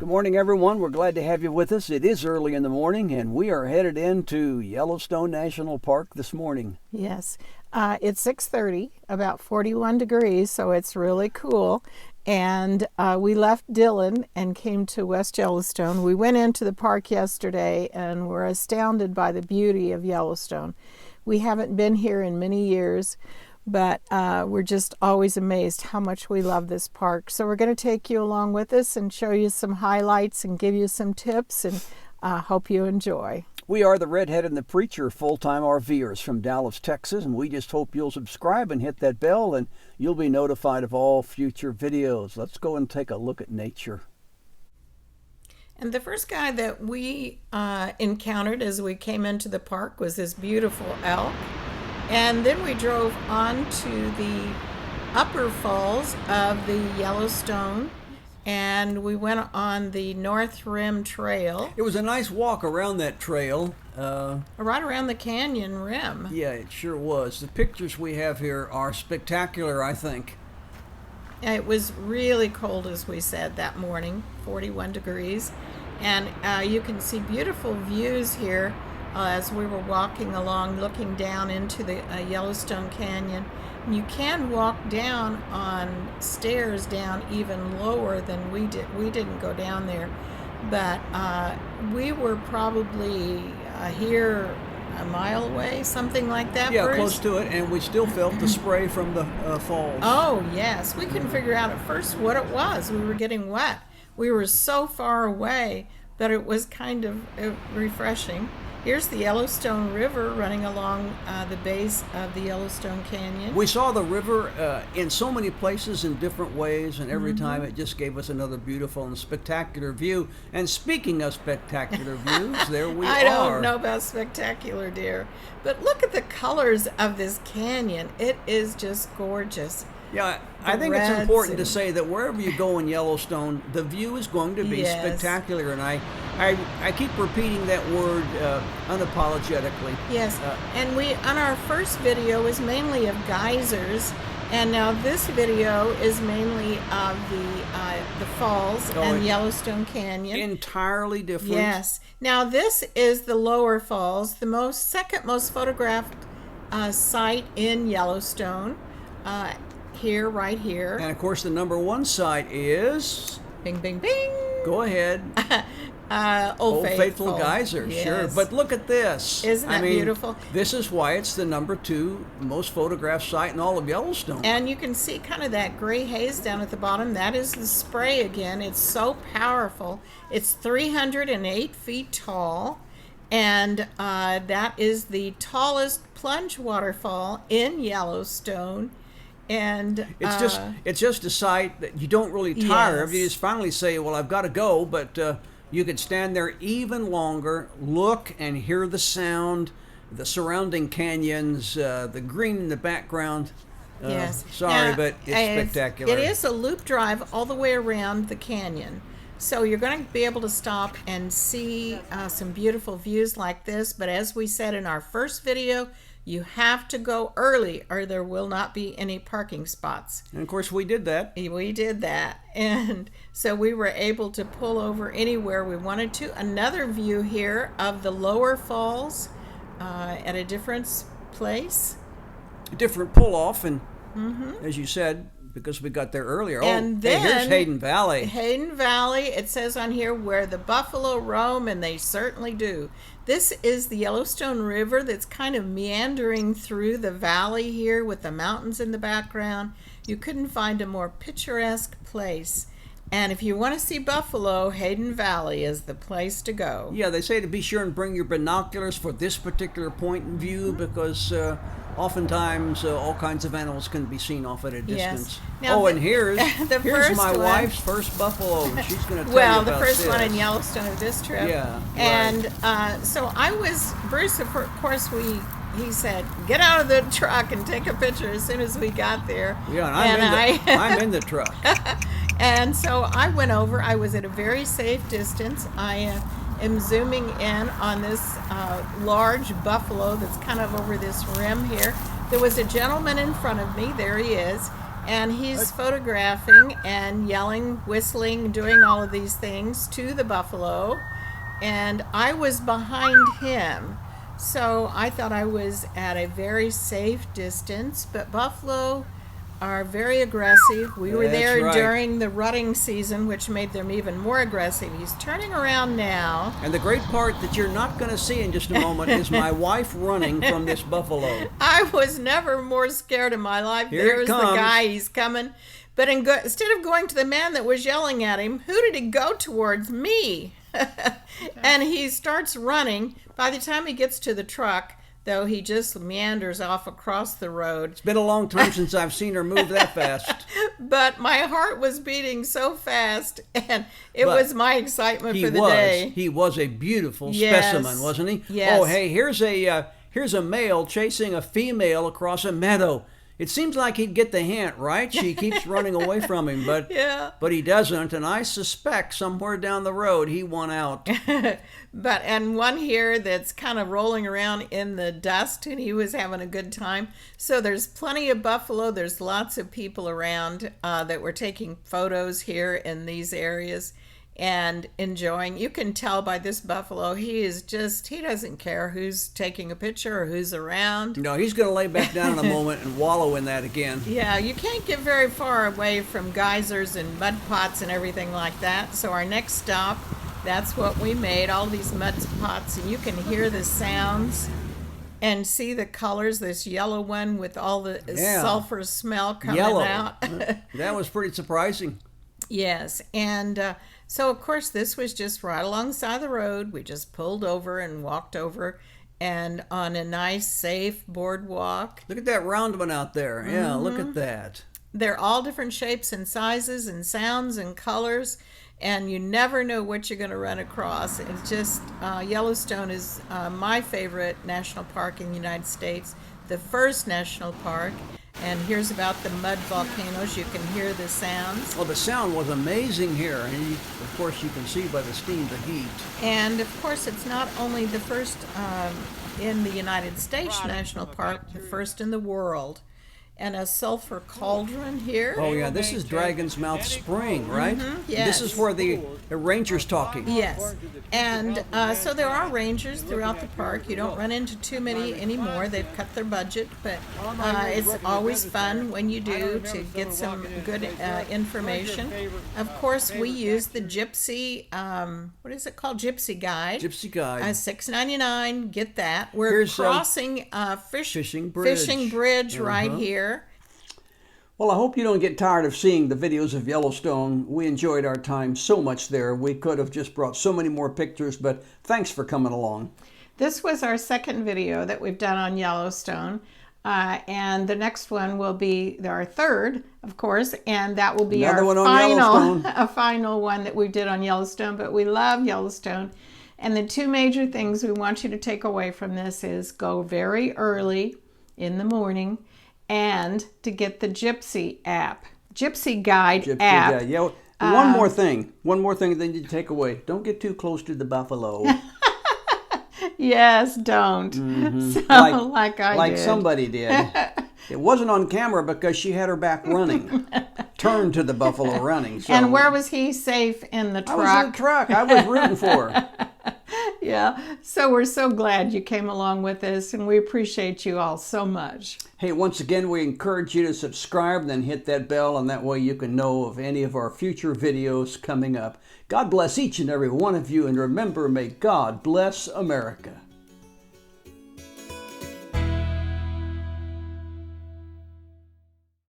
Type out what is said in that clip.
Good morning, everyone. We're glad to have you with us. It is early in the morning, and we are headed into Yellowstone National Park this morning. Yes, it's 6:30, about 41 degrees, so it's really cool. And we left Dillon and came to West Yellowstone. We went into the park yesterday and were astounded by the beauty of Yellowstone. We haven't been here in many years, but we're just always amazed how much we love this park. So we're going to take you along with us and show you some highlights and give you some tips, and hope you enjoy. We are the Redhead and the Preacher, full-time RVers from Dallas, Texas, and we just hope you'll subscribe and hit that bell, and you'll be notified of all future videos. Let's go and take a look at nature. And the first guy that we encountered as we came into the park was this beautiful elk. And then we drove on to the upper falls of the Yellowstone, and we went on the North Rim Trail. It was a nice walk around that trail. Right around the canyon rim. Yeah, it sure was. The pictures we have here are spectacular, I think. It was really cold, as we said, that morning, 41 degrees. And you can see beautiful views here as we were walking along, looking down into the Yellowstone Canyon. You can walk down on stairs down even lower than we did. We didn't go down there, but we were probably here a mile away, something like that. Yeah, Bruce? close to it, and we still felt the spray from the falls. Oh, yes. We couldn't figure out at first what it was. We were getting wet. We were so far away that it was kind of refreshing. Here's the Yellowstone River running along the base of the Yellowstone Canyon. We saw the river in so many places in different ways, and every time it just gave us another beautiful and spectacular view. And speaking of spectacular views, there we are. I don't know about spectacular, dear, but look at the colors of this canyon. It is just gorgeous. Yeah, I think it's important to say that wherever you go in Yellowstone, the view is going to be spectacular, and I keep repeating that word unapologetically. Yes, and we on our first video was mainly of geysers, and now this video is mainly of the falls and Yellowstone Canyon. Entirely different. Yes. Now this is the lower falls, the second most photographed site in Yellowstone. Right here. And of course, the number one site is... Bing, bing, bing. Go ahead. Old Faithful Geyser, yes. Sure. But look at this. Isn't that beautiful? This is why it's the number 2 most photographed site in all of Yellowstone. And you can see kind of that gray haze down at the bottom. That is the spray again. It's so powerful. It's 308 feet tall. And that is the tallest plunge waterfall in Yellowstone. And it's just a site that you don't really tire of. You just finally say, well, I've got to go, but you could stand there even longer, look and hear the sound, the surrounding canyons, the green in the background. Yes. Sorry, but it's spectacular. It is a loop drive all the way around the canyon. So you're going to be able to stop and see some beautiful views like this. But as we said in our first video, you have to go early or there will not be any parking spots. And of course we did that. We did that. And so we were able to pull over anywhere we wanted to. Another view here of the lower falls at a different place. A different pull-off, and as you said, because we got there earlier. And then here's Hayden Valley. Hayden Valley, it says on here, where the buffalo roam, and they certainly do. This is the Yellowstone River that's kind of meandering through the valley here with the mountains in the background. You couldn't find a more picturesque place. And if you want to see buffalo, Hayden Valley is the place to go. Yeah, they say to be sure and bring your binoculars for this particular point in view, because oftentimes all kinds of animals can be seen off at a distance. Yes. Now, and here's my one, wife's first buffalo. She's going to tell you well, about the first this. one in Yellowstone of this trip. Yeah. And so Bruce, of course, he said, get out of the truck and take a picture as soon as we got there. Yeah, and I'm in the truck. And so I went over. I was at a very safe distance. I am zooming in on this large buffalo that's kind of over this rim here. There was a gentleman in front of me. There he is. And he's photographing and yelling, whistling, doing all of these things to the buffalo. And I was behind him. So I thought I was at a very safe distance, but buffalo are very aggressive. We were there right. during the rutting season, which made them even more aggressive. He's turning around now. And the great part that you're not going to see in just a moment is my wife running from this buffalo. I was never more scared in my life. Here There's it comes. the guy, he's coming. But instead of going to the man that was yelling at him, who did he go towards? Me. And he starts running. By the time he gets to the truck, though, he just meanders off across the road. It's been a long time since I've seen her move that fast. But my heart was beating so fast, and it was my excitement for the day. He was a beautiful specimen, wasn't he? Yes. Oh, hey, here's a male chasing a female across a meadow. It seems like he'd get the hint, right? She keeps running away from him, but he doesn't, and I suspect somewhere down the road he won out. And one here that's kind of rolling around in the dust, and he was having a good time. So there's plenty of buffalo. There's lots of people around that were taking photos here in these areas and enjoying. You can tell by this buffalo, he doesn't care who's taking a picture or who's around. No, he's going to lay back down in a moment and wallow in that again. Yeah, you can't get very far away from geysers and mud pots and everything like that. So our next stop, that's what we made, all these mud pots, and you can hear the sounds and see the colors. This yellow one with all the sulfur smell coming out. That was pretty surprising. Yes, and so of course this was just right alongside the road. We just pulled over and walked over, and on a nice, safe boardwalk. Look at that round one out there. Yeah, look at that. They're all different shapes and sizes and sounds and colors, and you never know what you're going to run across. It's just, Yellowstone is my favorite national park in the United States, the first national park. And here's about the mud volcanoes. You can hear the sounds. Well, the sound was amazing here. And of course, you can see by the steam the heat. And of course, it's not only the first in the United States National Park, the first in the world. And a sulfur cauldron here. Oh, yeah, this is Dragon's Mouth Spring, right? Yes. This is where the ranger's talking. Yes. And so there are rangers throughout the park. You don't run into too many anymore. They've cut their budget, but it's always fun when you do to get some good information. Of course, we use the Gypsy, what is it called? Gypsy Guide. Gypsy Guide. $6.99. Get that. We're crossing Fishing Bridge right here. Well, I hope you don't get tired of seeing the videos of Yellowstone. We enjoyed our time so much there. We could have just brought so many more pictures, but thanks for coming along. This was our second video that we've done on Yellowstone. And the next one will be our third, of course, and that will be our final one that we did on Yellowstone. But we love Yellowstone. And the two major things we want you to take away from this is go very early in the morning, and to get the Gypsy app, Gypsy Guide app. Guide. Yeah. One more thing that you need to take away. Don't get too close to the buffalo. Yes, don't. So, like I did. Somebody did. It wasn't on camera because she had her back running. Turned to the buffalo running. So. And where was he safe in the truck? I was in the truck. I was rooting for her. Yeah, so we're so glad you came along with us, and we appreciate you all so much. Hey, once again, we encourage you to subscribe, then hit that bell, and that way you can know of any of our future videos coming up. God bless each and every one of you, and remember, may God bless America.